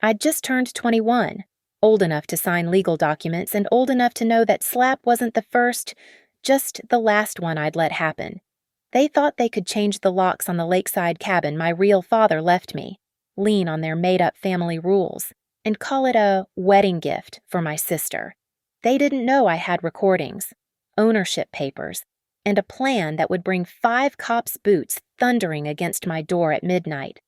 I'd just turned 21, old enough to sign legal documents and old enough to know that slap wasn't the first, just the last one I'd let happen. They thought they could change the locks on the lakeside cabin my real father left me, lean on their made-up family rules, and call it a wedding gift for my sister. They didn't know I had recordings, ownership papers, and a plan that would bring 5 cops' boots thundering against my door at midnight.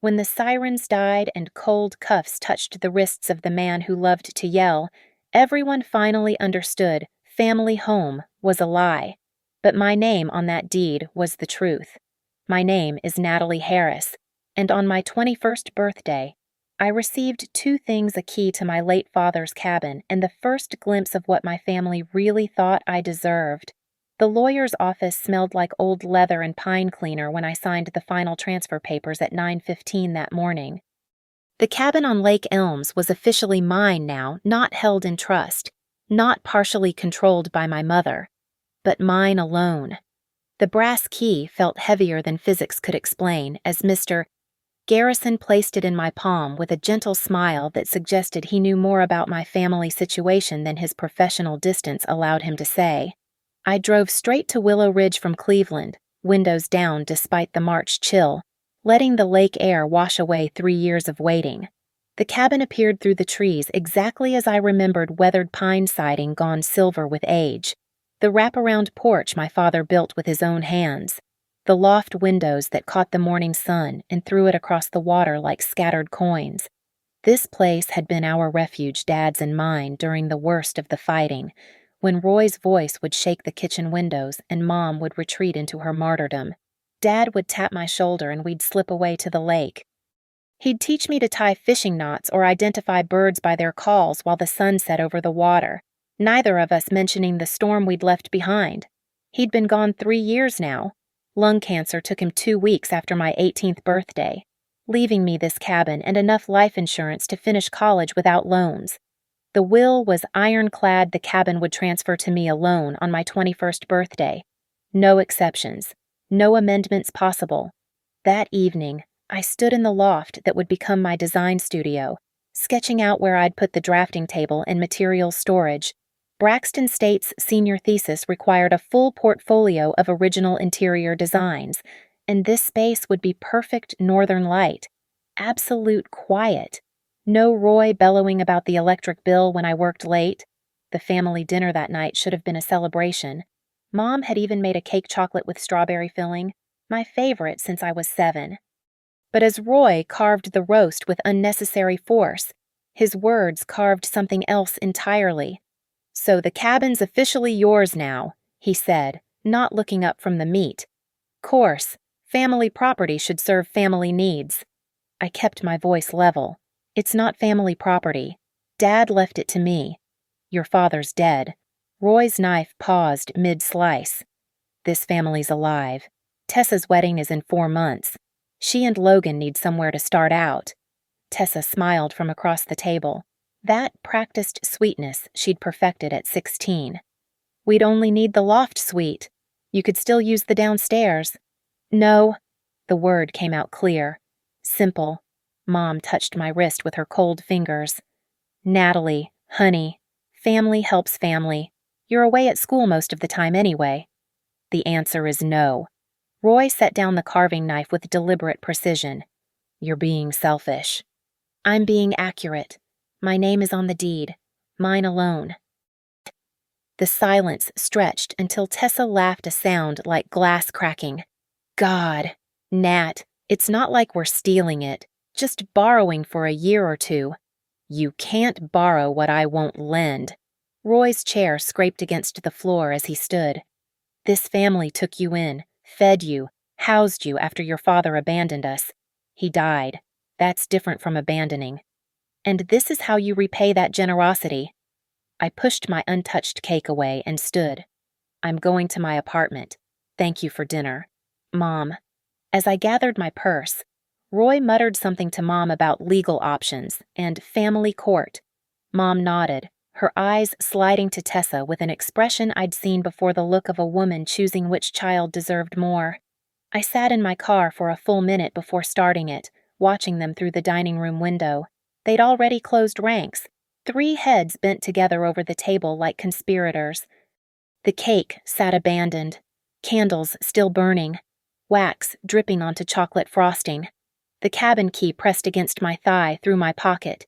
When the sirens died and cold cuffs touched the wrists of the man who loved to yell, everyone finally understood family home was a lie. But my name on that deed was the truth. My name is Natalie Harris, and on my 21st birthday, I received 2 things a key to my late father's cabin and the first glimpse of what my family really thought I deserved. The lawyer's office smelled like old leather and pine cleaner when I signed the final transfer papers at 9:15 that morning. The cabin on Lake Elms was officially mine now, not held in trust, not partially controlled by my mother, but mine alone. The brass key felt heavier than physics could explain as Mr. Garrison placed it in my palm with a gentle smile that suggested he knew more about my family situation than his professional distance allowed him to say. I drove straight to Willow Ridge from Cleveland, windows down despite the March chill, letting the lake air wash away 3 years of waiting. The cabin appeared through the trees exactly as I remembered weathered pine siding gone silver with age, the wraparound porch my father built with his own hands, the loft windows that caught the morning sun and threw it across the water like scattered coins. This place had been our refuge, Dad's and mine, during the worst of the fighting, when Roy's voice would shake the kitchen windows and Mom would retreat into her martyrdom. Dad would tap my shoulder and we'd slip away to the lake. He'd teach me to tie fishing knots or identify birds by their calls while the sun set over the water, neither of us mentioning the storm we'd left behind. He'd been gone 3 years now. Lung cancer took him 2 weeks after my 18th birthday, leaving me this cabin and enough life insurance to finish college without loans. The will was ironclad the cabin would transfer to me alone on my 21st birthday. No exceptions. No amendments possible. That evening, I stood in the loft that would become my design studio, sketching out where I'd put the drafting table and materials storage. Braxton State's senior thesis required a full portfolio of original interior designs, and this space would be perfect northern light. Absolute quiet. No Roy bellowing about the electric bill when I worked late. The family dinner that night should have been a celebration. Mom had even made a cake chocolate with strawberry filling, my favorite since I was 7. But as Roy carved the roast with unnecessary force, his words carved something else entirely. "So the cabin's officially yours now," he said, not looking up from the meat. "Course, family property should serve family needs." I kept my voice level. "It's not family property. Dad left it to me. Your father's dead." Roy's knife paused mid-slice. "This family's alive. Tessa's wedding is in 4 months. She and Logan need somewhere to start out." Tessa smiled from across the table. That practiced sweetness she'd perfected at 16. "We'd only need the loft suite. You could still use the downstairs." "No." The word came out clear. Simple. Mom touched my wrist with her cold fingers. "Natalie, honey, family helps family. You're away at school most of the time anyway." "The answer is no." Roy set down the carving knife with deliberate precision. "You're being selfish." "I'm being accurate. My name is on the deed. Mine alone." The silence stretched until Tessa laughed a sound like glass cracking. "God, Nat, it's not like we're stealing it. Just borrowing for a year or 2. You can't borrow what I won't lend." Roy's chair scraped against the floor as he stood. "This family took you in, fed you, housed you after your father abandoned us. He died. That's different from abandoning. And this is how you repay that generosity." I pushed my untouched cake away and stood. "I'm going to my apartment. Thank you for dinner. Mom." As I gathered my purse, Roy muttered something to Mom about legal options and family court. Mom nodded, her eyes sliding to Tessa with an expression I'd seen before, the look of a woman choosing which child deserved more. I sat in my car for a full minute before starting it, watching them through the dining room window. They'd already closed ranks, 3 heads bent together over the table like conspirators. The cake sat abandoned, candles still burning, wax dripping onto chocolate frosting. The cabin key pressed against my thigh through my pocket.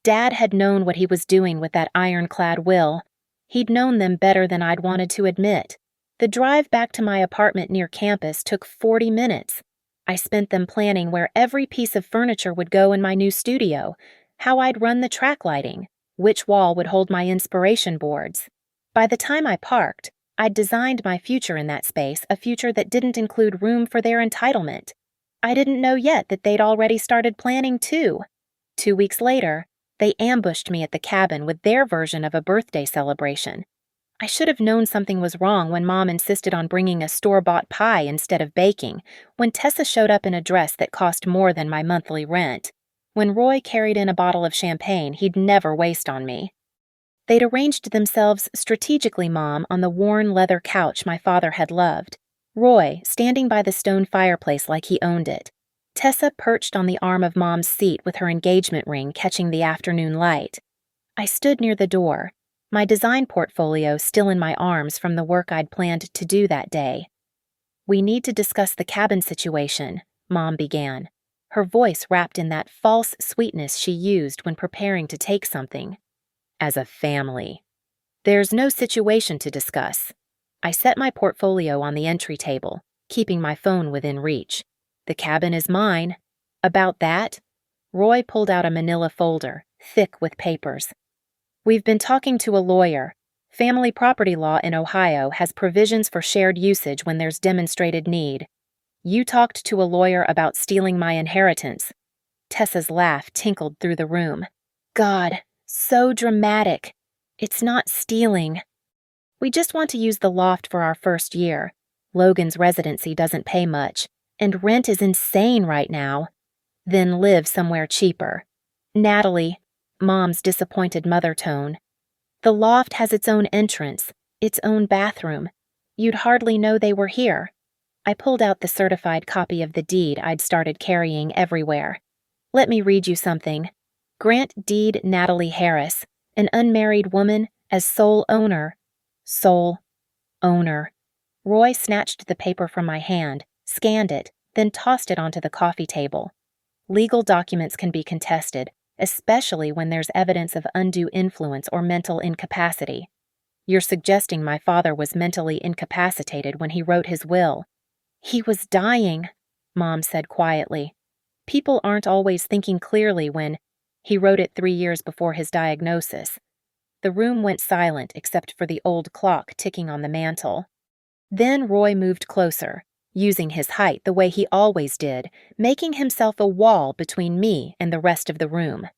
Dad had known what he was doing with that ironclad will. He'd known them better than I'd wanted to admit. The drive back to my apartment near campus took 40 minutes. I spent them planning where every piece of furniture would go in my new studio, how I'd run the track lighting, which wall would hold my inspiration boards. By the time I parked, I'd designed my future in that space, a future that didn't include room for their entitlement. I didn't know yet that they'd already started planning too. 2 weeks later, they ambushed me at the cabin with their version of a birthday celebration. I should have known something was wrong when Mom insisted on bringing a store-bought pie instead of baking, when Tessa showed up in a dress that cost more than my monthly rent, when Roy carried in a bottle of champagne he'd never waste on me. They'd arranged themselves strategically, Mom, on the worn leather couch my father had loved, Roy standing by the stone fireplace like he owned it, Tessa perched on the arm of Mom's seat with her engagement ring catching the afternoon light. I stood near the door, my design portfolio still in my arms from the work I'd planned to do that day. "We need to discuss the cabin situation," Mom began, her voice wrapped in that false sweetness she used when preparing to take something. "As a family. There's no situation to discuss." I set my portfolio on the entry table, keeping my phone within reach. "The cabin is mine." "About that?" Roy pulled out a manila folder, thick with papers. "We've been talking to a lawyer. Family property law in Ohio has provisions for shared usage when there's demonstrated need. You talked to a lawyer about stealing my inheritance." Tessa's laugh tinkled through the room. "God, so dramatic. It's not stealing. We just want to use the loft for our first year. Logan's residency doesn't pay much, and rent is insane right now. Then live somewhere cheaper. Natalie," Mom's disappointed mother tone, "the loft has its own entrance, its own bathroom. You'd hardly know they were here." I pulled out the certified copy of the deed I'd started carrying everywhere. "Let me read you something. Grant deed Natalie Harris, an unmarried woman, as sole owner." Sole owner. Roy snatched the paper from my hand, scanned it, then tossed it onto the coffee table. "Legal documents can be contested, especially when there's evidence of undue influence or mental incapacity. You're suggesting my father was mentally incapacitated when he wrote his will." "He was dying," Mom said quietly. "People aren't always thinking clearly when—" "He wrote it 3 years before his diagnosis." The room went silent except for the old clock ticking on the mantel. Then Roy moved closer, using his height the way he always did, making himself a wall between me and the rest of the room.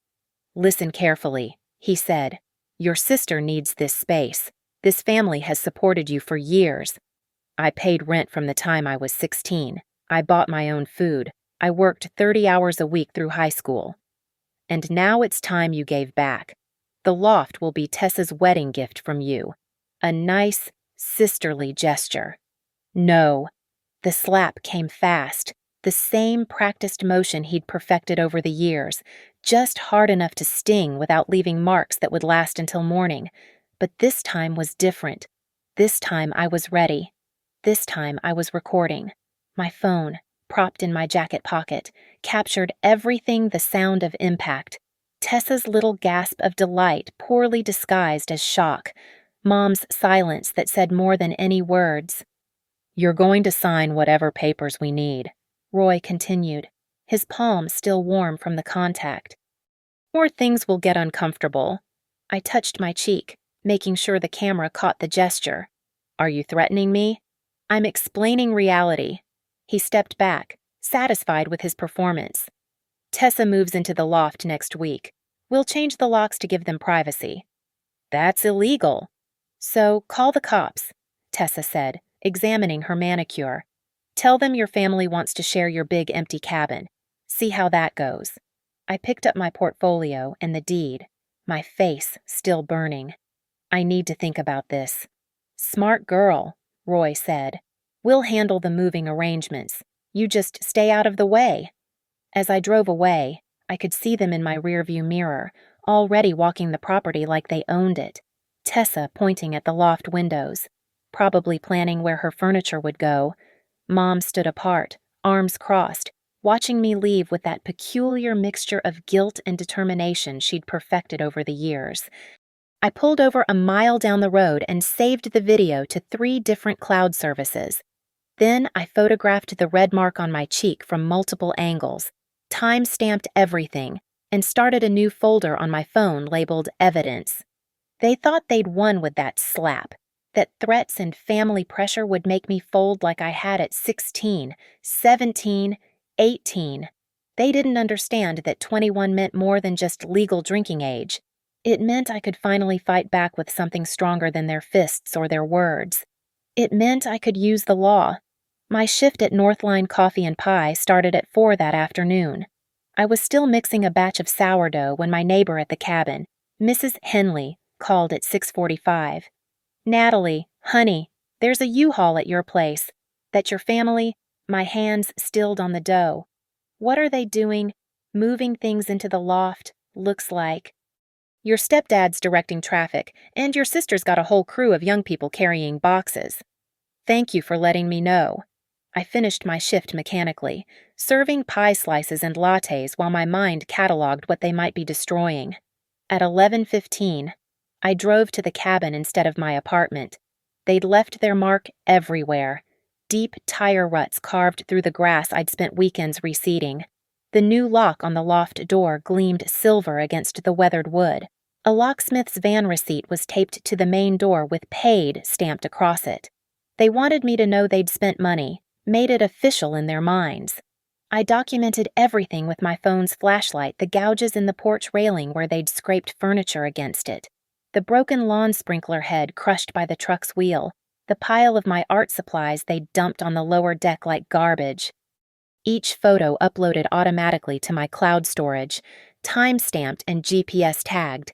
"Listen carefully," he said. "Your sister needs this space. This family has supported you for years. I paid rent from the time I was 16. I bought my own food. I worked 30 hours a week through high school. And now it's time you gave back. The loft will be Tessa's wedding gift from you. A nice, sisterly gesture." "No." The slap came fast, the same practiced motion he'd perfected over the years, just hard enough to sting without leaving marks that would last until morning. But this time was different. This time I was ready. This time I was recording. My phone, propped in my jacket pocket, captured everything the sound of impact. Tessa's little gasp of delight poorly disguised as shock. Mom's silence that said more than any words. "You're going to sign whatever papers we need," Roy continued, his palm still warm from the contact. "Or things will get uncomfortable." I touched my cheek, making sure the camera caught the gesture. "Are you threatening me?" "I'm explaining reality." He stepped back, satisfied with his performance. "Tessa moves into the loft next week. We'll change the locks to give them privacy." "That's illegal." "So call the cops," Tessa said, examining her manicure. "Tell them your family wants to share your big empty cabin. See how that goes." I picked up my portfolio and the deed, my face still burning. "I need to think about this." "Smart girl," Roy said. "We'll handle the moving arrangements. You just stay out of the way." As I drove away, I could see them in my rearview mirror, already walking the property like they owned it. Tessa pointing at the loft windows, probably planning where her furniture would go. Mom stood apart, arms crossed, watching me leave with that peculiar mixture of guilt and determination she'd perfected over the years. I pulled over a mile down the road and saved the video to 3 different cloud services. Then I photographed the red mark on my cheek from multiple angles, time-stamped everything, and started a new folder on my phone labeled Evidence. They thought they'd won with that slap, that threats and family pressure would make me fold like I had at 16, 17, 18. They didn't understand that 21 meant more than just legal drinking age. It meant I could finally fight back with something stronger than their fists or their words. It meant I could use the law. My shift at Northline Coffee and Pie started at 4 that afternoon. I was still mixing a batch of sourdough when my neighbor at the cabin, Mrs. Henley, called at 6:45. "Natalie, honey, there's a U-Haul at your place. That your family?" My hands stilled on the dough. "What are they doing? Moving things into the loft, looks like." "Your stepdad's directing traffic, and your sister's got a whole crew of young people carrying boxes." "Thank you for letting me know." I finished my shift mechanically, serving pie slices and lattes while my mind cataloged what they might be destroying. At 11:15, I drove to the cabin instead of my apartment. They'd left their mark everywhere. Deep tire ruts carved through the grass I'd spent weekends reseeding. The new lock on the loft door gleamed silver against the weathered wood. A locksmith's van receipt was taped to the main door with "paid" stamped across it. They wanted me to know they'd spent money, made it official in their minds. I documented everything with my phone's flashlight, the gouges in the porch railing where they'd scraped furniture against it, the broken lawn sprinkler head crushed by the truck's wheel, the pile of my art supplies they'd dumped on the lower deck like garbage. Each photo uploaded automatically to my cloud storage, time-stamped and GPS tagged.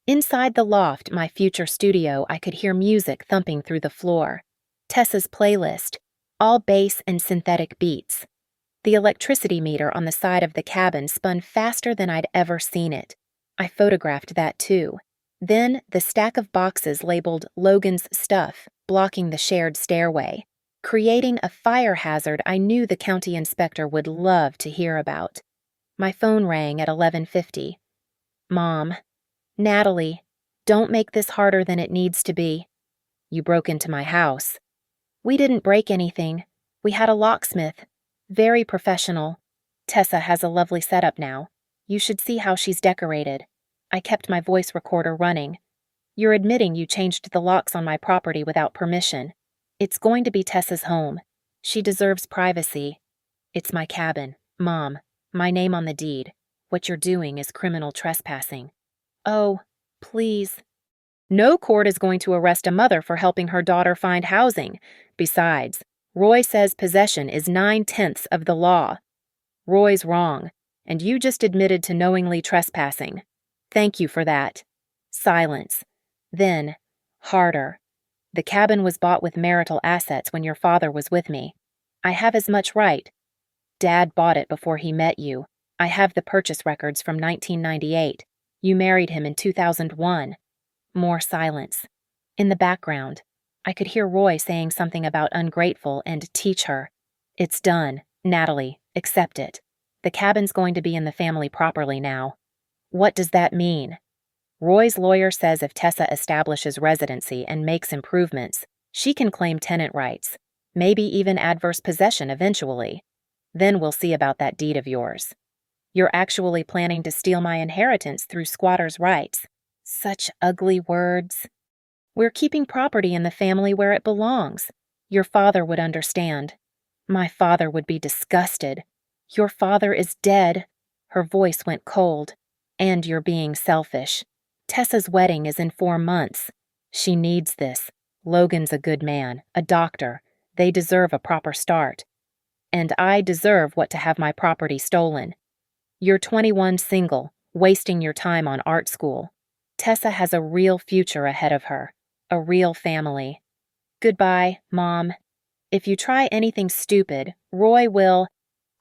Inside the loft, my future studio, I could hear music thumping through the floor. Tessa's playlist, all bass and synthetic beats. The electricity meter on the side of the cabin spun faster than I'd ever seen it. I photographed that too. Then the stack of boxes labeled Logan's stuff, blocking the shared stairway, creating a fire hazard I knew the county inspector would love to hear about. My phone rang at 11:50. "Mom. Natalie, don't make this harder than it needs to be." "You broke into my house." "We didn't break anything. We had a locksmith. Very professional. Tessa has a lovely setup now. You should see how she's decorated." I kept my voice recorder running. "You're admitting you changed the locks on my property without permission. It's going to be Tessa's home. She deserves privacy. It's my cabin, Mom. My name on the deed. What you're doing is criminal trespassing." "Oh, please." "No court is going to arrest a mother for helping her daughter find housing. Besides, Roy says possession is 9/10 of the law. Roy's wrong, and you just admitted to knowingly trespassing. Thank you for that." Silence. Then, harder. "The cabin was bought with marital assets when your father was with me. I have as much right. Dad bought it before he met you. I have the purchase records from 1998. You married him in 2001. More silence. In the background, I could hear Roy saying something about ungrateful and teach her. "It's done. Natalie, accept it. The cabin's going to be in the family properly now." "What does that mean?" "Roy's lawyer says if Tessa establishes residency and makes improvements, she can claim tenant rights, maybe even adverse possession eventually. Then we'll see about that deed of yours. You're actually planning to steal my inheritance through squatter's rights." Such ugly words. "We're keeping property in the family where it belongs. Your father would understand." "My father would be disgusted." "Your father is dead." Her voice went cold. "And you're being selfish. Tessa's wedding is in 4 months. She needs this. Logan's a good man, a doctor. They deserve a proper start. And I deserve what to have my property stolen. You're 21 single, wasting your time on art school. Tessa has a real future ahead of her, a real family. Goodbye, Mom. If you try anything stupid, Roy will..."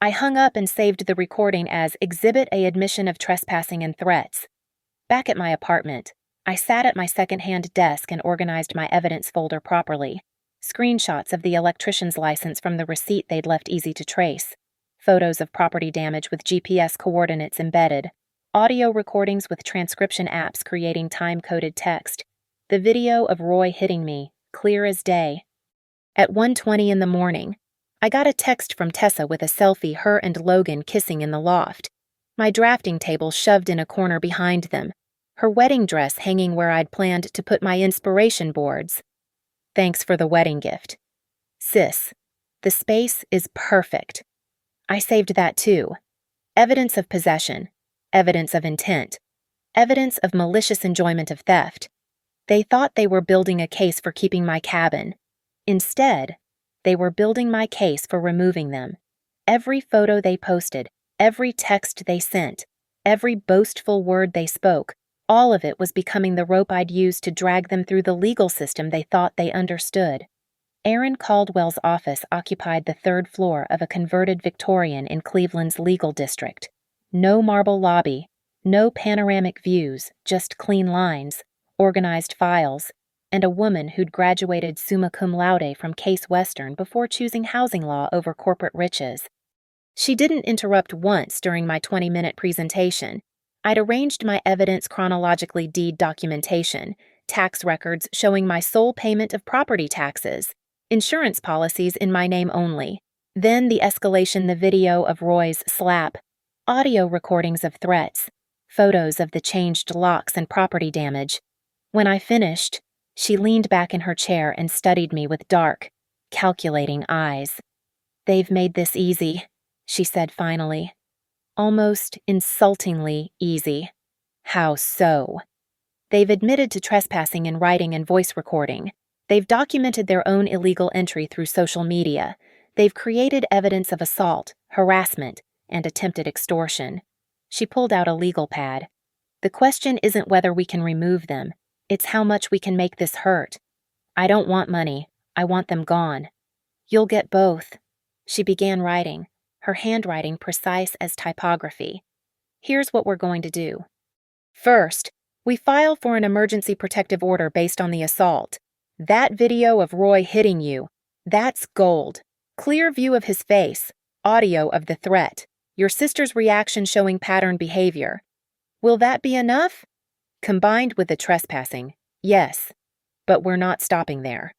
I hung up and saved the recording as Exhibit A Admission of Trespassing and Threats. Back at my apartment, I sat at my second-hand desk and organized my evidence folder properly. Screenshots of the electrician's license from the receipt they'd left easy to trace. Photos of property damage with GPS coordinates embedded. Audio recordings with transcription apps creating time-coded text. The video of Roy hitting me, clear as day. At 1:20 in the morning, I got a text from Tessa with a selfie her and Logan kissing in the loft. My drafting table shoved in a corner behind them. Her wedding dress hanging where I'd planned to put my inspiration boards. Thanks for the wedding gift. Sis, the space is perfect. I saved that too. Evidence of possession. Evidence of intent. Evidence of malicious enjoyment of theft. They thought they were building a case for keeping my cabin. Instead, they were building my case for removing them. Every photo they posted, every text they sent, every boastful word they spoke, all of it was becoming the rope I'd use to drag them through the legal system they thought they understood. Aaron Caldwell's office occupied the third floor of a converted Victorian in Cleveland's legal district. No marble lobby, no panoramic views, just clean lines, organized files, and a woman who'd graduated summa cum laude from Case Western before choosing housing law over corporate riches. She didn't interrupt once during my 20-minute presentation. I'd arranged my evidence chronologically: deed documentation, tax records showing my sole payment of property taxes, insurance policies in my name only, then the escalation, the video of Roy's slap, audio recordings of threats, photos of the changed locks and property damage. When I finished, she leaned back in her chair and studied me with dark, calculating eyes. "They've made this easy," she said finally. "Almost insultingly easy." "How so?" "They've admitted to trespassing in writing and voice recording. They've documented their own illegal entry through social media. They've created evidence of assault, harassment, and attempted extortion." She pulled out a legal pad. "The question isn't whether we can remove them. It's how much we can make this hurt. I don't want money. I want them gone." "You'll get both." She began writing, her handwriting precise as typography. "Here's what we're going to do. First, we file for an emergency protective order based on the assault. That video of Roy hitting you, that's gold. Clear view of his face, audio of the threat, your sister's reaction showing pattern behavior. Will that be enough?" "Combined with the trespassing, yes. But we're not stopping there.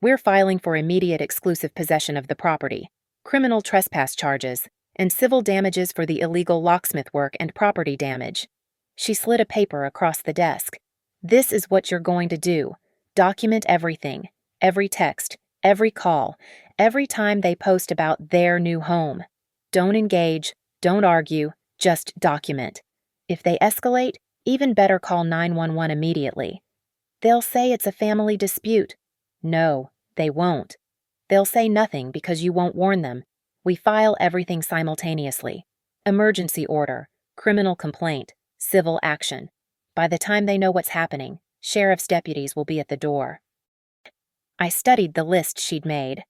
We're filing for immediate exclusive possession of the property, criminal trespass charges, and civil damages for the illegal locksmith work and property damage." She slid a paper across the desk. "This is what you're going to do. Document everything, every text, every call, every time they post about their new home. Don't engage, don't argue, just document. If they escalate, even better call 911 immediately. They'll say it's a family dispute. No, they won't. They'll say nothing because you won't warn them. We file everything simultaneously. Emergency order, criminal complaint, civil action. By the time they know what's happening, sheriff's deputies will be at the door." I studied the list she'd made.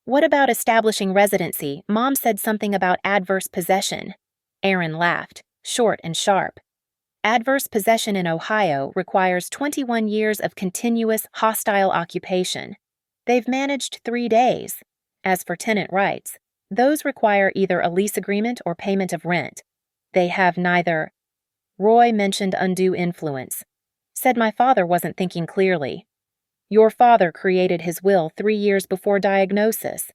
"What about establishing residency? Mom said something about adverse possession." Aaron laughed, short and sharp. "Adverse possession in Ohio requires 21 years of continuous hostile occupation. They've managed 3 days. As for tenant rights, those require either a lease agreement or payment of rent. They have neither." Roy mentioned undue influence. "Said my father wasn't thinking clearly." "Your father created his will 3 years before diagnosis.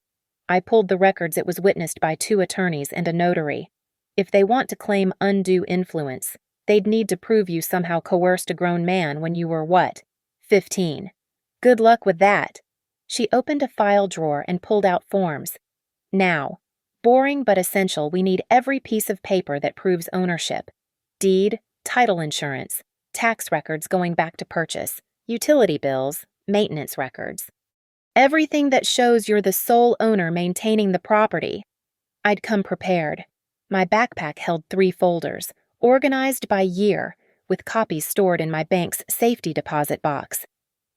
I pulled the records. It was witnessed by 2 attorneys and a notary. If they want to claim undue influence, they'd need to prove you somehow coerced a grown man when you were what? 15. Good luck with that." She opened a file drawer and pulled out forms. "Now, boring but essential, we need every piece of paper that proves ownership. Deed, title insurance, tax records going back to purchase, utility bills, maintenance records. Everything that shows you're the sole owner maintaining the property." I'd come prepared. My backpack held 3 folders, organized by year, with copies stored in my bank's safety deposit box.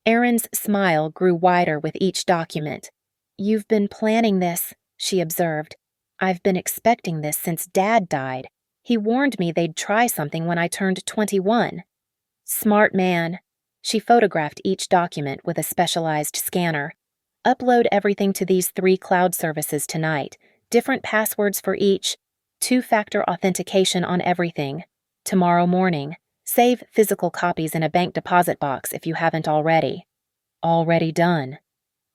Erin's smile grew wider with each document. "You've been planning this," she observed. I've been expecting this since Dad died. He warned me they'd try something when I turned 21. Smart man. She photographed each document with a specialized scanner. Upload everything to these 3 cloud services tonight. Different passwords for each. 2-factor authentication on everything. Tomorrow morning. Save physical copies in a bank deposit box if you haven't already. Already done.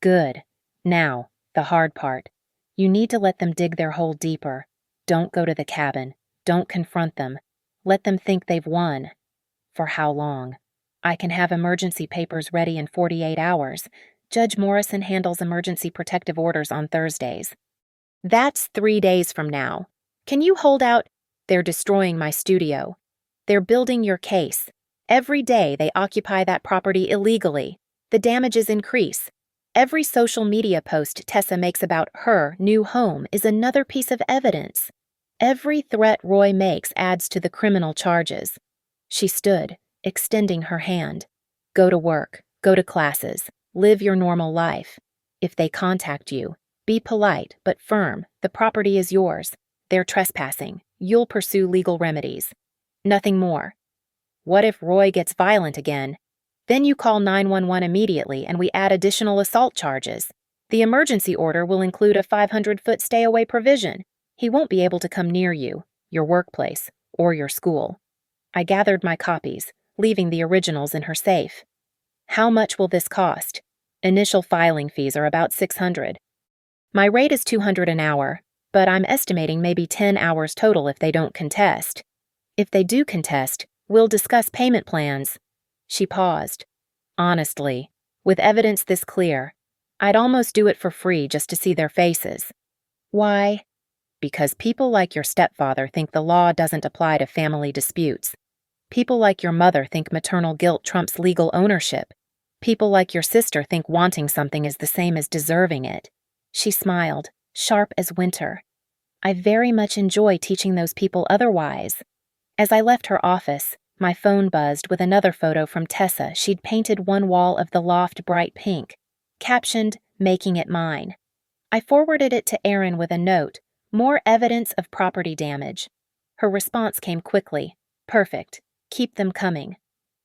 Good. Now, the hard part. You need to let them dig their hole deeper. Don't go to the cabin. Don't confront them. Let them think they've won. For how long? I can have emergency papers ready in 48 hours. Judge Morrison handles emergency protective orders on Thursdays. That's 3 days from now. Can you hold out? They're destroying my studio. They're building your case. Every day they occupy that property illegally. The damages increase. Every social media post Tessa makes about her new home is another piece of evidence. Every threat Roy makes adds to the criminal charges. She stood, extending her hand. Go to work, go to classes, live your normal life. If they contact you, be polite but firm. The property is yours. They're trespassing. You'll pursue legal remedies. Nothing more. What if Roy gets violent again? Then you call 911 immediately and we add additional assault charges. The emergency order will include a 500-foot stay-away provision. He won't be able to come near you, your workplace, or your school. I gathered my copies, leaving the originals in her safe. How much will this cost? Initial filing fees are about $600. My rate is $200 an hour, but I'm estimating maybe 10 hours total if they don't contest. If they do contest, we'll discuss payment plans. She paused. Honestly, with evidence this clear, I'd almost do it for free just to see their faces. Why? Because people like your stepfather think the law doesn't apply to family disputes. People like your mother think maternal guilt trumps legal ownership. People like your sister think wanting something is the same as deserving it. She smiled, sharp as winter. I very much enjoy teaching those people otherwise. As I left her office, my phone buzzed with another photo from Tessa. She'd painted one wall of the loft bright pink, captioned, "Making it mine." I forwarded it to Erin with a note, "More evidence of property damage." Her response came quickly, "Perfect. Keep them coming."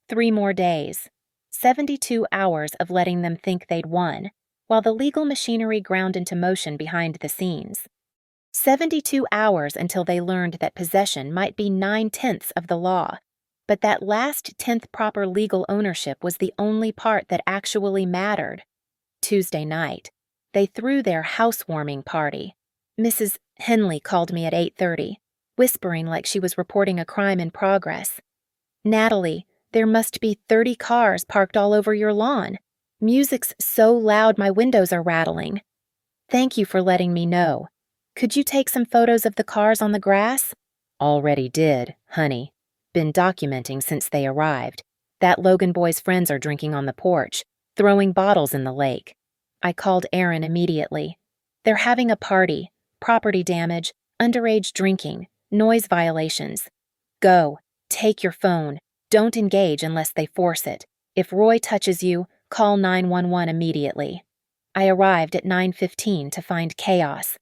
3 more days. 72 hours of letting them think they'd won, while the legal machinery ground into motion behind the scenes. 72 hours until they learned that possession might be 9/10 of the law. But that last 10th proper legal ownership was the only part that actually mattered. Tuesday night, they threw their housewarming party. Mrs. Henley called me at 8:30, whispering like she was reporting a crime in progress. "Natalie, there must be 30 cars parked all over your lawn. Music's so loud my windows are rattling. Thank you for letting me know. Could you take some photos of the cars on the grass?" "Already did, honey. Been documenting since they arrived. That Logan boy's friends are drinking on the porch, throwing bottles in the lake." I called Erin immediately. "They're having a party. Property damage, underage drinking, noise violations. Go. Take your phone. Don't engage unless they force it. If Roy touches you, call 911 immediately." I arrived at 9:15 to find chaos.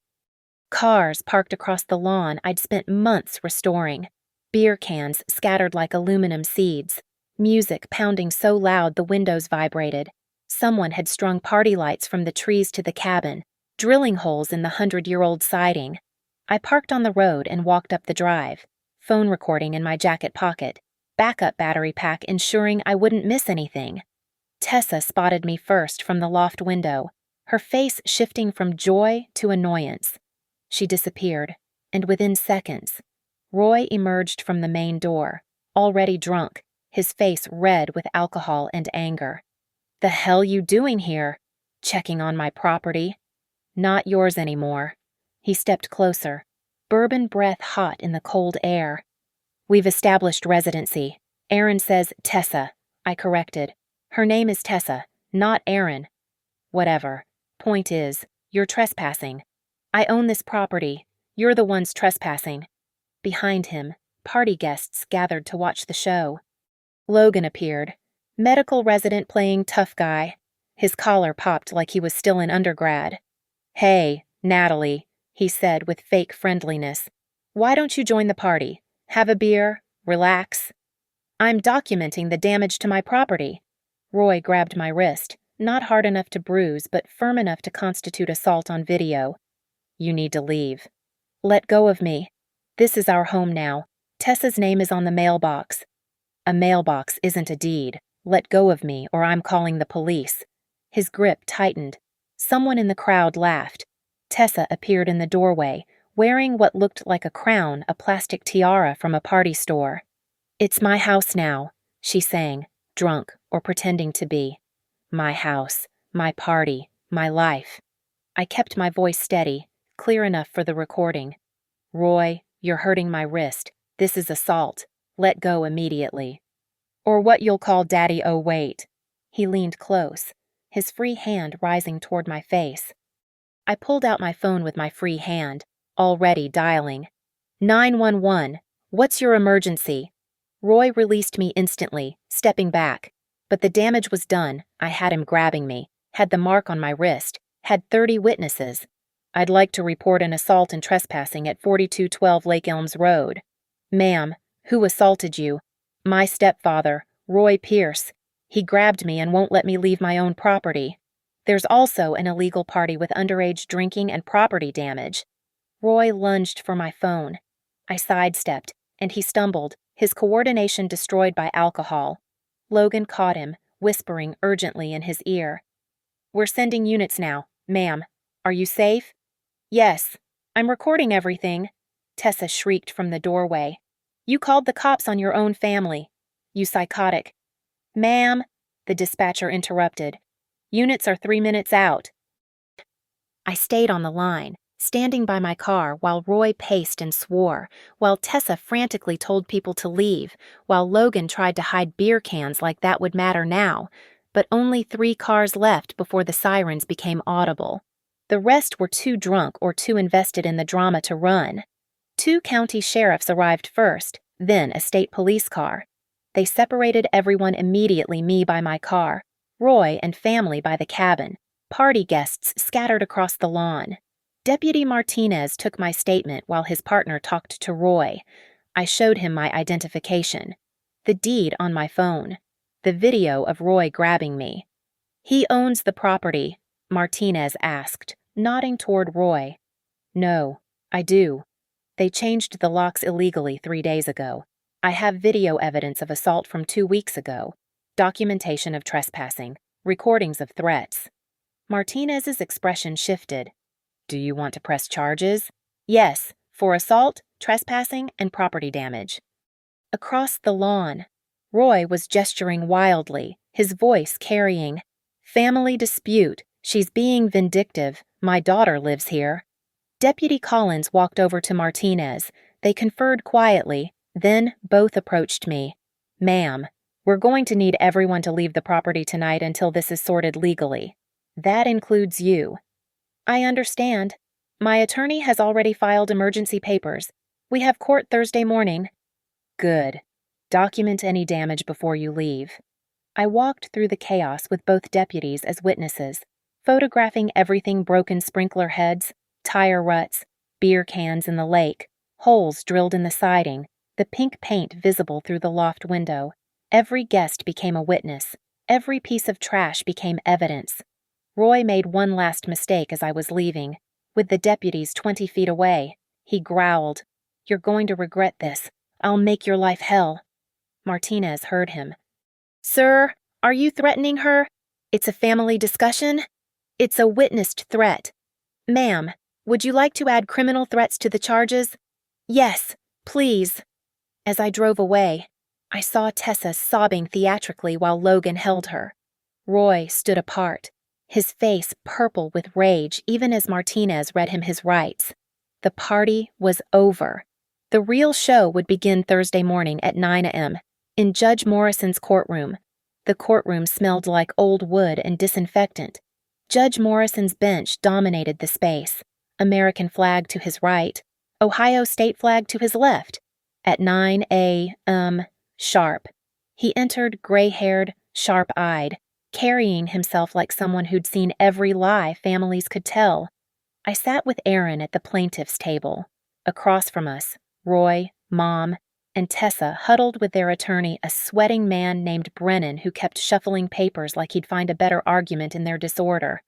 Cars parked across the lawn I'd spent months restoring. Beer cans scattered like aluminum seeds. Music pounding so loud the windows vibrated. Someone had strung party lights from the trees to the cabin, drilling holes in the 100-year-old siding. I parked on the road and walked up the drive, phone recording in my jacket pocket, backup battery pack ensuring I wouldn't miss anything. Tessa spotted me first from the loft window, her face shifting from joy to annoyance. She disappeared, and within seconds, Roy emerged from the main door, already drunk, his face red with alcohol and anger. "The hell you doing here? Checking on my property?" "Not yours anymore." He stepped closer, bourbon breath hot in the cold air. "We've established residency. Erin says Tessa." I corrected. "Her name is Tessa, not Erin." "Whatever. Point is, you're trespassing. I own this property. You're the ones trespassing." Behind him, party guests gathered to watch the show. Logan appeared, medical resident playing tough guy. His collar popped like he was still in undergrad. "Hey, Natalie." he said with fake friendliness. "Why don't you join the party? Have a beer? Relax?" "I'm documenting the damage to my property." Roy grabbed my wrist, not hard enough to bruise, but firm enough to constitute assault on video. "You need to leave." "Let go of me. This is our home now. Tessa's name is on the mailbox." "A mailbox isn't a deed. Let go of me, or I'm calling the police." His grip tightened. Someone in the crowd laughed. Tessa appeared in the doorway, wearing what looked like a crown, a plastic tiara from a party store. "It's my house now," she sang, drunk or pretending to be. "My house, my party, my life." I kept my voice steady, clear enough for the recording. "Roy, you're hurting my wrist. This is assault. Let go immediately." "Or what you'll call Daddy, oh wait." He leaned close, his free hand rising toward my face. I pulled out my phone with my free hand, already dialing. 911, what's your emergency?" Roy released me instantly, stepping back. But the damage was done. I had him grabbing me, had the mark on my wrist, had 30 witnesses. "I'd like to report an assault and trespassing at 4212 Lake Elms Road." "Ma'am, who assaulted you?" "My stepfather, Roy Pierce. He grabbed me and won't let me leave my own property." "There's also an illegal party with underage drinking and property damage." Roy lunged for my phone. I sidestepped, and he stumbled, his coordination destroyed by alcohol. Logan caught him, whispering urgently in his ear. "We're sending units now, ma'am. Are you safe?" "Yes. I'm recording everything." Tessa shrieked from the doorway. "You called the cops on your own family. You psychotic." "Ma'am," the dispatcher interrupted. "Units are 3 minutes out." I stayed on the line, standing by my car while Roy paced and swore, while Tessa frantically told people to leave, while Logan tried to hide beer cans like that would matter now, but only 3 cars left before the sirens became audible. The rest were too drunk or too invested in the drama to run. 2 county sheriffs arrived first, then a state police car. They separated everyone immediately, me by my car, Roy and family by the cabin, party guests scattered across the lawn. Deputy Martinez took my statement while his partner talked to Roy. I showed him my identification, the deed on my phone, the video of Roy grabbing me. "He owns the property?" Martinez asked, nodding toward Roy. "No, I do. They changed the locks illegally 3 days ago. I have video evidence of assault from 2 weeks ago, documentation of trespassing, recordings of threats." Martinez's expression shifted. "Do you want to press charges?" "Yes, for assault, trespassing, and property damage." Across the lawn, Roy was gesturing wildly, his voice carrying, "Family dispute. She's being vindictive. My daughter lives here." Deputy Collins walked over to Martinez. They conferred quietly, then both approached me. "Ma'am, we're going to need everyone to leave the property tonight until this is sorted legally. That includes you." "I understand. My attorney has already filed emergency papers. We have court Thursday morning." "Good. Document any damage before you leave." I walked through the chaos with both deputies as witnesses, photographing everything: broken sprinkler heads, tire ruts, beer cans in the lake, holes drilled in the siding, the pink paint visible through the loft window. Every guest became a witness. Every piece of trash became evidence. Roy made one last mistake as I was leaving. With the deputies 20 feet away, he growled, "You're going to regret this. I'll make your life hell." Martinez heard him. "Sir, are you threatening her? It's a family discussion." "It's a witnessed threat." "Ma'am, would you like to add criminal threats to the charges?" "Yes, please." As I drove away, I saw Tessa sobbing theatrically while Logan held her. Roy stood apart, his face purple with rage even as Martinez read him his rights. The party was over. The real show would begin Thursday morning at 9 a.m. in Judge Morrison's courtroom. The courtroom smelled like old wood and disinfectant. Judge Morrison's bench dominated the space, American flag to his right, Ohio state flag to his left. At 9 a.m. sharp, he entered gray-haired, sharp-eyed, carrying himself like someone who'd seen every lie families could tell. I sat with Aaron at the plaintiff's table. Across from us, Roy, Mom, and Tessa huddled with their attorney, a sweating man named Brennan who kept shuffling papers like he'd find a better argument in their disorder.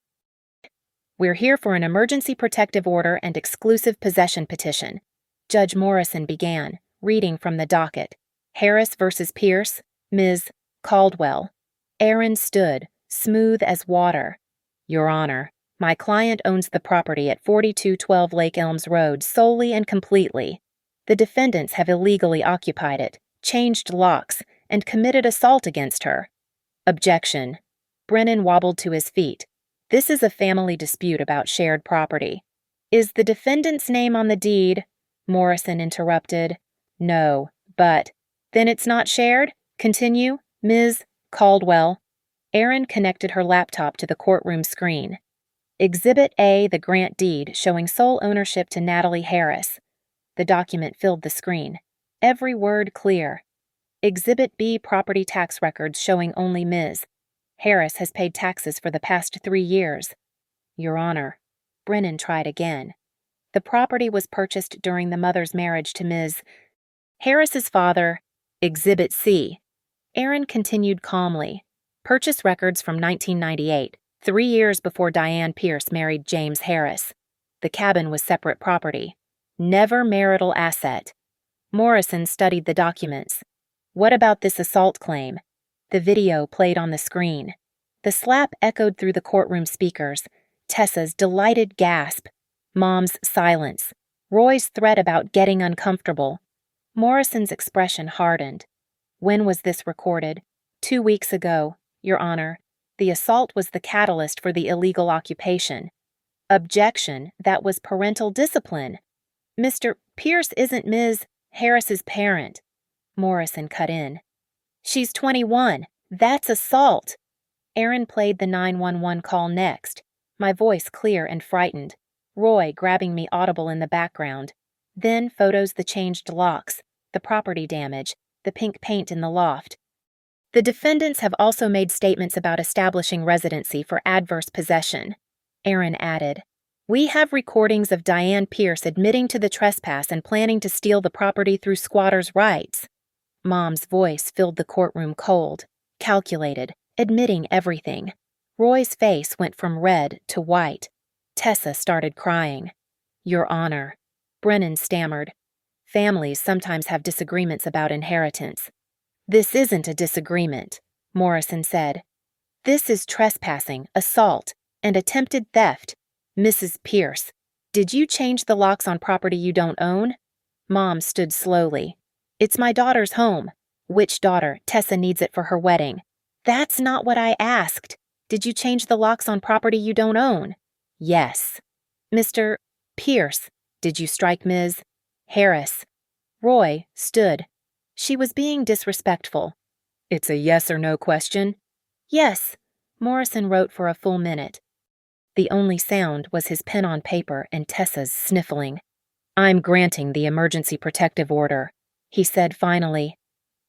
"We're here for an emergency protective order and exclusive possession petition," Judge Morrison began, reading from the docket. "Harris versus Pierce, Ms. Caldwell." Aaron stood, smooth as water. "Your Honor, my client owns the property at 4212 Lake Elms Road solely and completely. The defendants have illegally occupied it, changed locks, and committed assault against her." "Objection." Brennan wobbled to his feet. "This is a family dispute about shared property." "Is the defendant's name on the deed?" Morrison interrupted. "No, but—" "Then it's not shared? Continue, Ms. Caldwell." Aaron connected her laptop to the courtroom screen. "Exhibit A, the grant deed showing sole ownership to Natalie Harris." The document filled the screen, every word clear. "Exhibit B, property tax records showing only Ms. Harris has paid taxes for the past 3 years." "Your Honor." Brennan tried again. "The property was purchased during the mother's marriage to Ms. Harris's father." "Exhibit C." Aaron continued calmly. "Purchase records from 1998, 3 years before Diane Pierce married James Harris. The cabin was separate property. Never marital asset." Morrison studied the documents. "What about this assault claim?" The video played on the screen. The slap echoed through the courtroom speakers. Tessa's delighted gasp. Mom's silence. Roy's threat about getting uncomfortable. Morrison's expression hardened. "When was this recorded?" 2 weeks ago, Your Honor. The assault was the catalyst for the illegal occupation." "Objection, that was parental discipline." "Mr. Pierce isn't Ms. Harris's parent." Morrison cut in. "She's 21. That's assault." Aaron played the 911 call next, my voice clear and frightened. Roy grabbing me audible in the background. Then photos the changed locks, the property damage, the pink paint in the loft. "The defendants have also made statements about establishing residency for adverse possession." Aaron added. "We have recordings of Diane Pierce admitting to the trespass and planning to steal the property through squatters' rights." Mom's voice filled the courtroom cold, calculated, admitting everything. Roy's face went from red to white. Tessa started crying. "Your Honor." Brennan stammered. "Families sometimes have disagreements about inheritance." "This isn't a disagreement," Morrison said. "This is trespassing, assault, and attempted theft. Mrs. Pierce, did you change the locks on property you don't own?" Mom stood slowly. "It's my daughter's home." "Which daughter? Tessa needs it for her wedding." "That's not what I asked. Did you change the locks on property you don't own?" "Yes." "Mr. Pierce, did you strike Ms. Harris?" Roy stood. She was being disrespectful. "It's a yes or no question?" "Yes." Morrison wrote for a full minute. The only sound was his pen on paper and Tessa's sniffling. "I'm granting the emergency protective order," he said finally.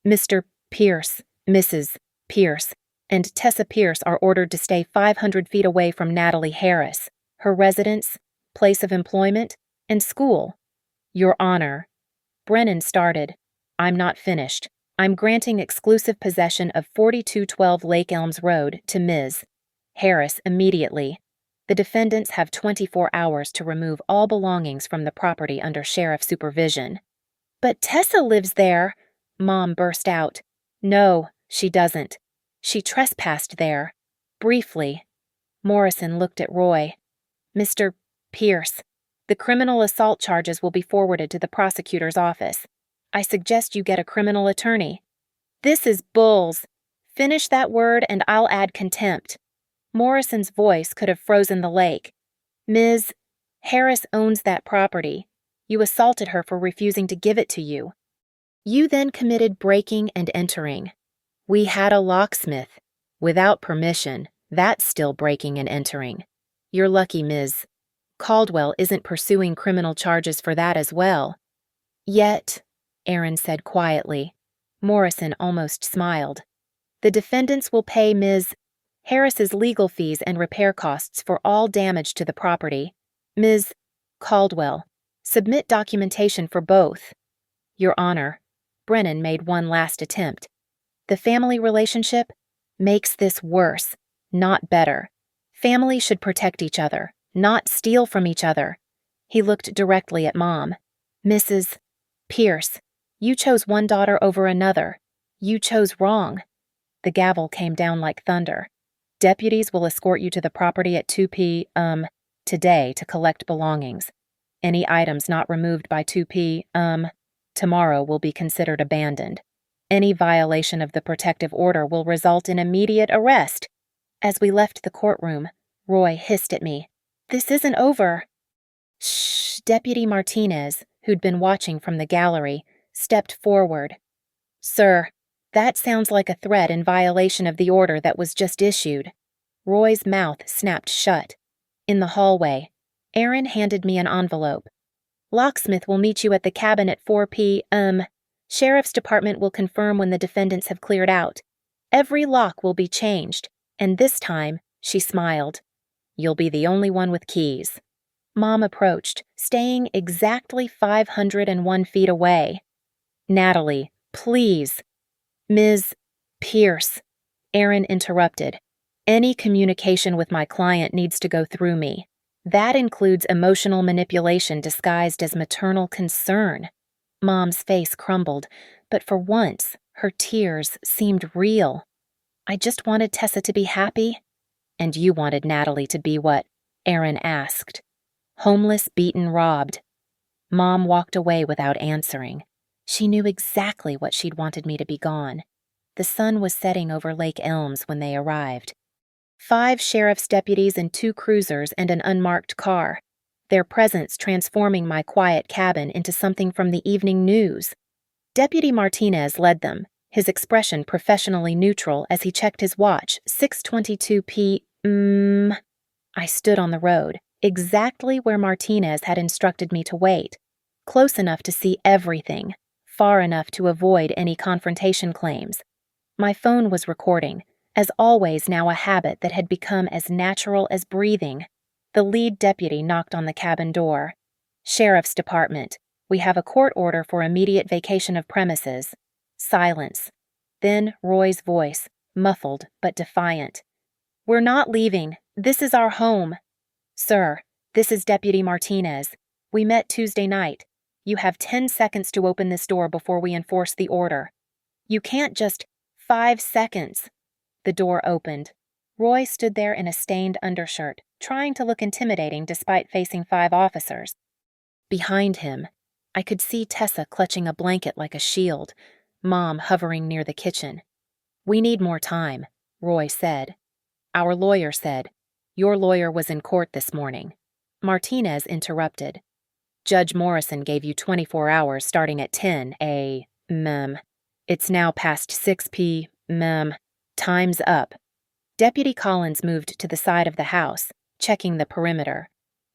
"Mr. Pierce, Mrs. Pierce, and Tessa Pierce are ordered to stay 500 feet away from Natalie Harris, her residence, place of employment, and school." "Your Honor." Brennan started. "I'm not finished. I'm granting exclusive possession of 4212 Lake Elms Road to Ms. Harris immediately. The defendants have 24 hours to remove all belongings from the property under sheriff supervision." "But Tessa lives there," Mom burst out. "No, she doesn't. She trespassed there. Briefly." Morrison looked at Roy. "Mr. Pierce, the criminal assault charges will be forwarded to the prosecutor's office. I suggest you get a criminal attorney." "This is bulls. Finish that word and I'll add contempt." Morrison's voice could have frozen the lake. "Ms. Harris owns that property. You assaulted her for refusing to give it to you. You then committed breaking and entering. We had a locksmith. Without permission, that's still breaking and entering. You're lucky Ms. Caldwell isn't pursuing criminal charges for that as well." "Yet," Aaron said quietly. Morrison almost smiled. "The defendants will pay Ms. Harris's legal fees and repair costs for all damage to the property. Ms. Caldwell, submit documentation for both. Your Honor, Brennan made one last attempt. The family relationship makes this worse, not better. Family should protect each other, not steal from each other. He looked directly at Mom. Mrs. Pierce, you chose one daughter over another. You chose wrong. The gavel came down like thunder. Deputies will escort you to the property at 2 p.m. today to collect belongings. Any items not removed by 2 p.m. tomorrow will be considered abandoned. Any violation of the protective order will result in immediate arrest. As we left the courtroom, Roy hissed at me. This isn't over. Shh. Deputy Martinez, who'd been watching from the gallery, stepped forward. Sir, that sounds like a threat in violation of the order that was just issued. Roy's mouth snapped shut. In the hallway, Aaron handed me an envelope. Locksmith will meet you at the cabin at 4 p.m. Sheriff's Department will confirm when the defendants have cleared out. Every lock will be changed, and this time, she smiled, you'll be the only one with keys. Mom approached, staying exactly 501 feet away. Natalie, please. Ms. Pierce, Aaron interrupted. Any communication with my client needs to go through me. That includes emotional manipulation disguised as maternal concern. Mom's face crumbled, but for once, her tears seemed real. I just wanted Tessa to be happy. And you wanted Natalie to be what? Aaron asked. Homeless, beaten, robbed. Mom walked away without answering. She knew exactly what she'd wanted me to be gone. The sun was setting over Lake Elms when they arrived. 5 sheriff's deputies and 2 cruisers and an unmarked car. Their presence transforming my quiet cabin into something from the evening news. Deputy Martinez led them, his expression professionally neutral as he checked his watch, 6:22 p.m. I stood on the road, exactly where Martinez had instructed me to wait, close enough to see everything, far enough to avoid any confrontation claims. My phone was recording, as always now a habit that had become as natural as breathing. The lead deputy knocked on the cabin door. Sheriff's Department, we have a court order for immediate vacation of premises. Silence. Then Roy's voice, muffled but defiant. We're not leaving. This is our home. Sir, this is Deputy Martinez. We met Tuesday night. You have 10 seconds to open this door before we enforce the order. You can't just 5 seconds. The door opened. Roy stood there in a stained undershirt, trying to look intimidating despite facing 5 officers. Behind him, I could see Tessa clutching a blanket like a shield, Mom hovering near the kitchen. We need more time, Roy said. Our lawyer said, your lawyer was in court this morning. Martinez interrupted. Judge Morrison gave you 24 hours starting at 10 a.m. It's now past 6 p.m. Time's up. Deputy Collins moved to the side of the house, checking the perimeter.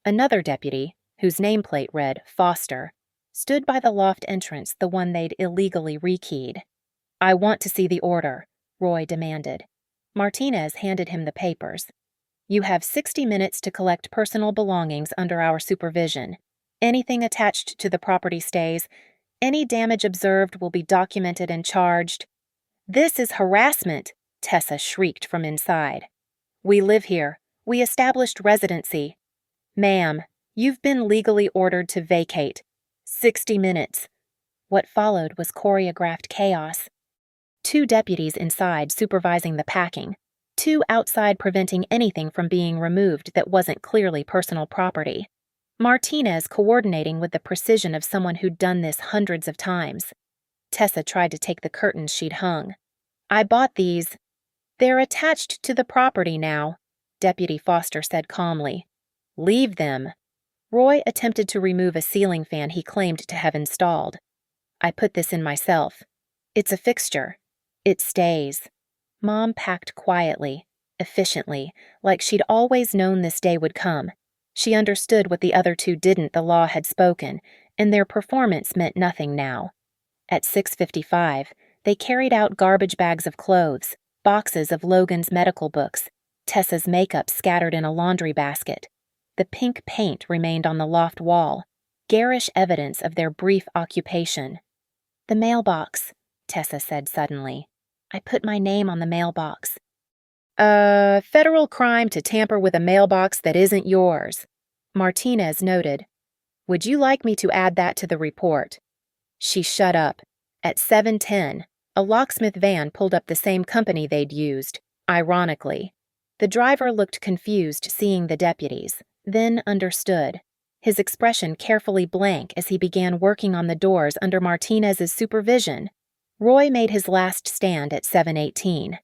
Another deputy, whose nameplate read Foster, stood by the loft entrance, the one they'd illegally rekeyed. I want to see the order, Roy demanded. Martinez handed him the papers. You have 60 minutes to collect personal belongings under our supervision. Anything attached to the property stays. Any damage observed will be documented and charged. This is harassment, Tessa shrieked from inside. We live here. We established residency. Ma'am, you've been legally ordered to vacate. 60 minutes. What followed was choreographed chaos. 2 deputies inside supervising the packing. 2 outside preventing anything from being removed that wasn't clearly personal property. Martinez coordinating with the precision of someone who'd done this hundreds of times. Tessa tried to take the curtains she'd hung. I bought these. They're attached to the property now, Deputy Foster said calmly. Leave them. Roy attempted to remove a ceiling fan he claimed to have installed. I put this in myself. It's a fixture. It stays. Mom packed quietly, efficiently, like she'd always known this day would come. She understood what the other 2 didn't. The law had spoken, and their performance meant nothing now. At 6:55, they carried out garbage bags of clothes, boxes of Logan's medical books, Tessa's makeup scattered in a laundry basket. The pink paint remained on the loft wall, garish evidence of their brief occupation. "The mailbox," Tessa said suddenly. "I put my name on the mailbox." Federal crime to tamper with a mailbox that isn't yours," Martinez noted. "Would you like me to add that to the report?" She shut up. At 7:10, a locksmith van pulled up the same company they'd used, ironically. The driver looked confused seeing the deputies, then understood, his expression carefully blank as he began working on the doors under Martinez's supervision. Roy made his last stand at 7:18.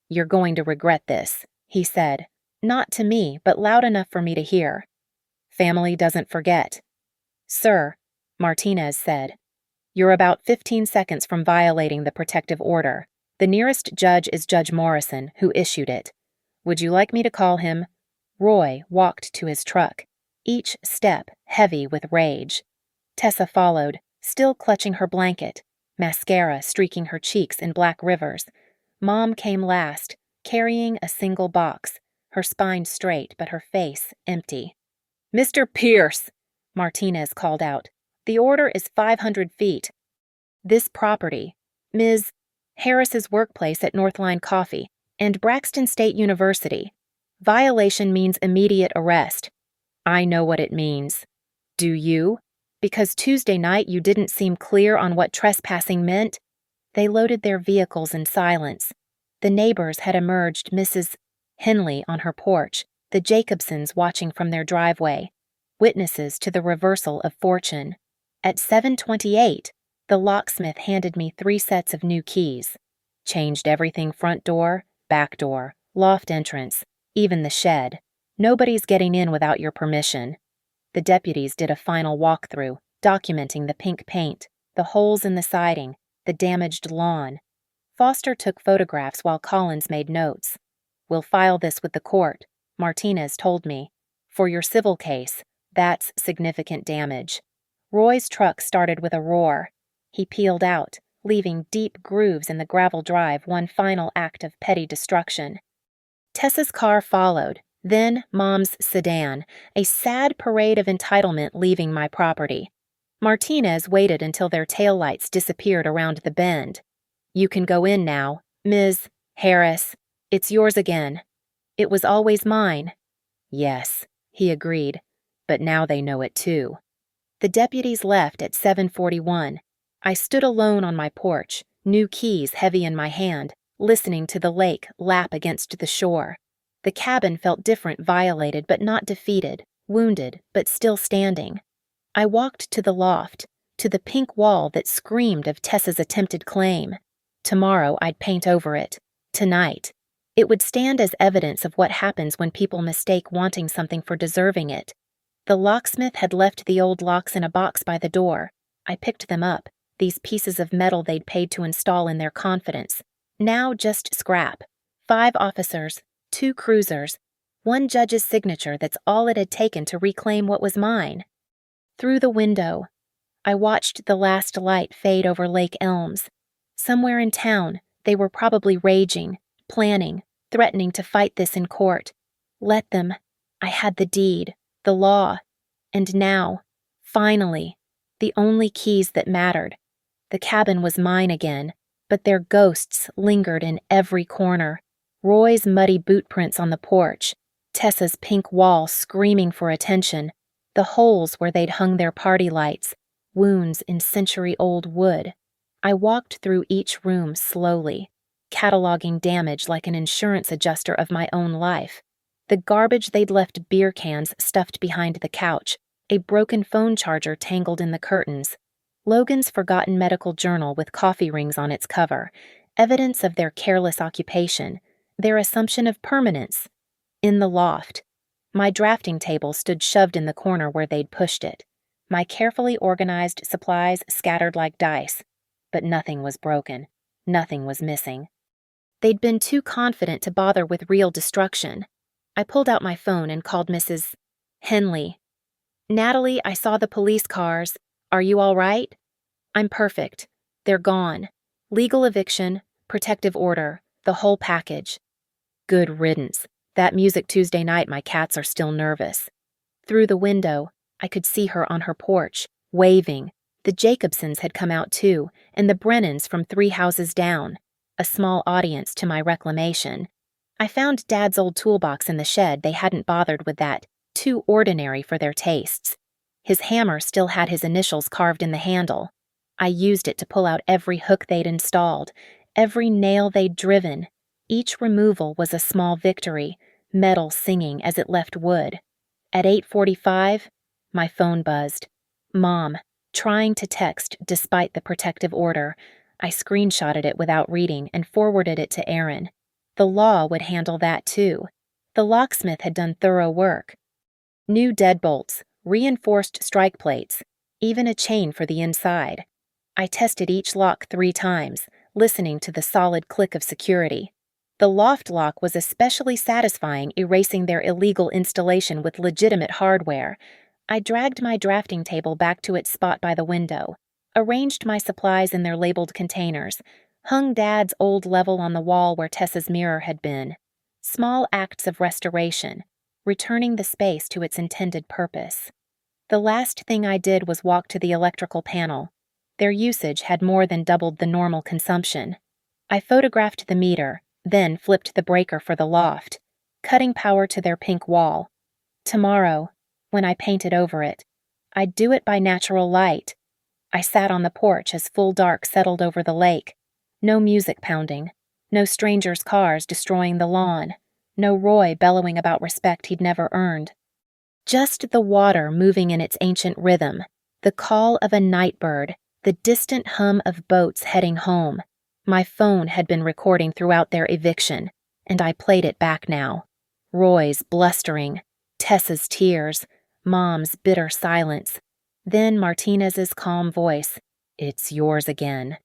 "You're going to regret this," he said, not to me, but loud enough for me to hear. "Family doesn't forget." "Sir," Martinez said, "you're about 15 seconds from violating the protective order. The nearest judge is Judge Morrison, who issued it. Would you like me to call him?" Roy walked to his truck, each step heavy with rage. Tessa followed, still clutching her blanket, mascara streaking her cheeks in black rivers. Mom came last, carrying a single box, her spine straight but her face empty. "Mr. Pierce," Martinez called out, "the order is 500 feet. This property, Ms. Harris's workplace at Northline Coffee, and Braxton State University. Violation means immediate arrest." "I know what it means." "Do you? Because Tuesday night you didn't seem clear on what trespassing meant." They loaded their vehicles in silence. The neighbors had emerged, Mrs. Henley on her porch, the Jacobsons watching from their driveway, witnesses to the reversal of fortune. At 7:28, the locksmith handed me 3 sets of new keys. Changed everything: front door, back door, loft entrance, even the shed. Nobody's getting in without your permission. The deputies did a final walkthrough, documenting the pink paint, the holes in the siding, the damaged lawn. Foster took photographs while Collins made notes. "We'll file this with the court," Martinez told me. "For your civil case, that's significant damage." Roy's truck started with a roar. He peeled out, leaving deep grooves in the gravel drive, one final act of petty destruction. Tessa's car followed, then Mom's sedan, a sad parade of entitlement leaving my property. Martinez waited until their taillights disappeared around the bend. "You can go in now, Ms. Harris. It's yours again." "It was always mine." "Yes," he agreed, "but now they know it too." The deputies left at 7:41. I stood alone on my porch, new keys heavy in my hand, listening to the lake lap against the shore. The cabin felt different, violated but not defeated, wounded but still standing. I walked to the loft, to the pink wall that screamed of Tessa's attempted claim. Tomorrow I'd paint over it. Tonight. It would stand as evidence of what happens when people mistake wanting something for deserving it. The locksmith had left the old locks in a box by the door. I picked them up, these pieces of metal they'd paid to install in their confidence. Now just scrap. 5 officers, 2 cruisers, 1 judge's signature. That's all it had taken to reclaim what was mine. Through the window, I watched the last light fade over Lake Elms. Somewhere in town, they were probably raging, planning, threatening to fight this in court. Let them. I had the deed, the law, and now, finally, the only keys that mattered. The cabin was mine again, but their ghosts lingered in every corner. Roy's muddy boot prints on the porch, Tessa's pink wall screaming for attention, the holes where they'd hung their party lights, wounds in century-old wood. I walked through each room slowly, cataloging damage like an insurance adjuster of my own life. The garbage they'd left: beer cans stuffed behind the couch, a broken phone charger tangled in the curtains, Logan's forgotten medical journal with coffee rings on its cover, evidence of their careless occupation, their assumption of permanence. In the loft, my drafting table stood shoved in the corner where they'd pushed it, my carefully organized supplies scattered like dice. But nothing was broken. Nothing was missing. They'd been too confident to bother with real destruction. I pulled out my phone and called Mrs. Henley. "Natalie, I saw the police cars. Are you all right?" "I'm perfect. They're gone. Legal eviction, protective order, the whole package." "Good riddance. That music Tuesday night, my cats are still nervous." Through the window, I could see her on her porch, waving. The Jacobsons had come out too, and the Brennans from 3 houses down. A small audience to my reclamation. I found Dad's old toolbox in the shed. They hadn't bothered with that. Too ordinary for their tastes. His hammer still had his initials carved in the handle. I used it to pull out every hook they'd installed, every nail they'd driven. Each removal was a small victory, metal singing as it left wood. At 8:45, my phone buzzed. Mom, trying to text despite the protective order. I screenshotted it without reading and forwarded it to Aaron. The law would handle that too. The locksmith had done thorough work. New deadbolts, reinforced strike plates, even a chain for the inside. I tested each lock 3 times, listening to the solid click of security. The loft lock was especially satisfying, erasing their illegal installation with legitimate hardware. I dragged my drafting table back to its spot by the window, arranged my supplies in their labeled containers, hung Dad's old level on the wall where Tessa's mirror had been. Small acts of restoration, returning the space to its intended purpose. The last thing I did was walk to the electrical panel. Their usage had more than doubled the normal consumption. I photographed the meter, then flipped the breaker for the loft, cutting power to their pink wall. Tomorrow, when I painted over it, I'd do it by natural light. I sat on the porch as full dark settled over the lake. No music pounding, no strangers' cars destroying the lawn, no Roy bellowing about respect he'd never earned. Just the water moving in its ancient rhythm, the call of a night bird, the distant hum of boats heading home. My phone had been recording throughout their eviction, and I played it back now. Roy's blustering, Tessa's tears, Mom's bitter silence. Then Martinez's calm voice. "It's yours again."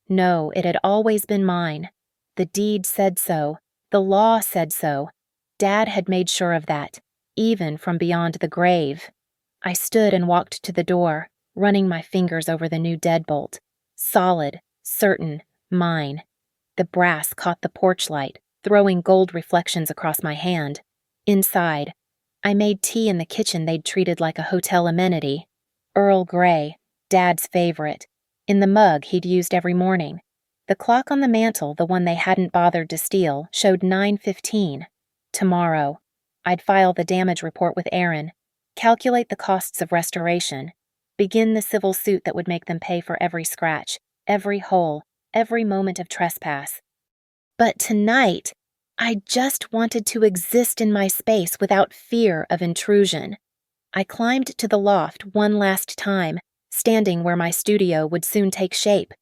No, it had always been mine. The deed said so. The law said so. Dad had made sure of that, even from beyond the grave. I stood and walked to the door, running my fingers over the new deadbolt. Solid, certain, mine. The brass caught the porch light, throwing gold reflections across my hand. Inside, I made tea in the kitchen they'd treated like a hotel amenity. Earl Grey, Dad's favorite, in the mug he'd used every morning. The clock on the mantel, the one they hadn't bothered to steal, showed 9:15. Tomorrow, I'd file the damage report with Aaron, calculate the costs of restoration, begin the civil suit that would make them pay for every scratch, every hole, every moment of trespass. But tonight, I just wanted to exist in my space without fear of intrusion. I climbed to the loft one last time, standing where my studio would soon take shape.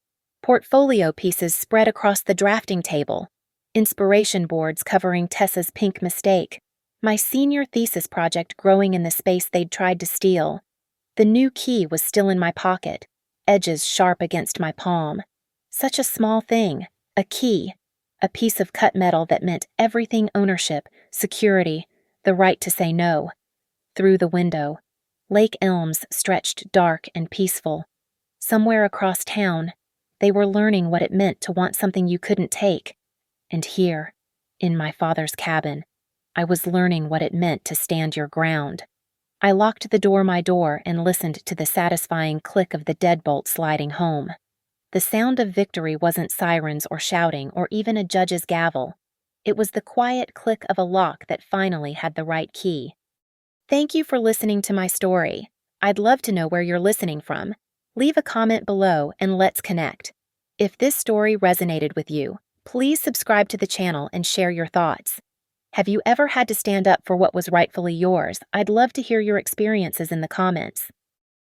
Portfolio pieces spread across the drafting table, inspiration boards covering Tessa's pink mistake, my senior thesis project growing in the space they'd tried to steal. The new key was still in my pocket, edges sharp against my palm. Such a small thing, a key, a piece of cut metal that meant everything: ownership, security, the right to say no. Through the window, Lake Elms stretched dark and peaceful. Somewhere across town, they were learning what it meant to want something you couldn't take. And here, in my father's cabin, I was learning what it meant to stand your ground. I locked the door my door and listened to the satisfying click of the deadbolt sliding home. The sound of victory wasn't sirens or shouting or even a judge's gavel. It was the quiet click of a lock that finally had the right key. Thank you for listening to my story. I'd love to know where you're listening from. Leave a comment below and let's connect. If this story resonated with you, please subscribe to the channel and share your thoughts. Have you ever had to stand up for what was rightfully yours? I'd love to hear your experiences in the comments.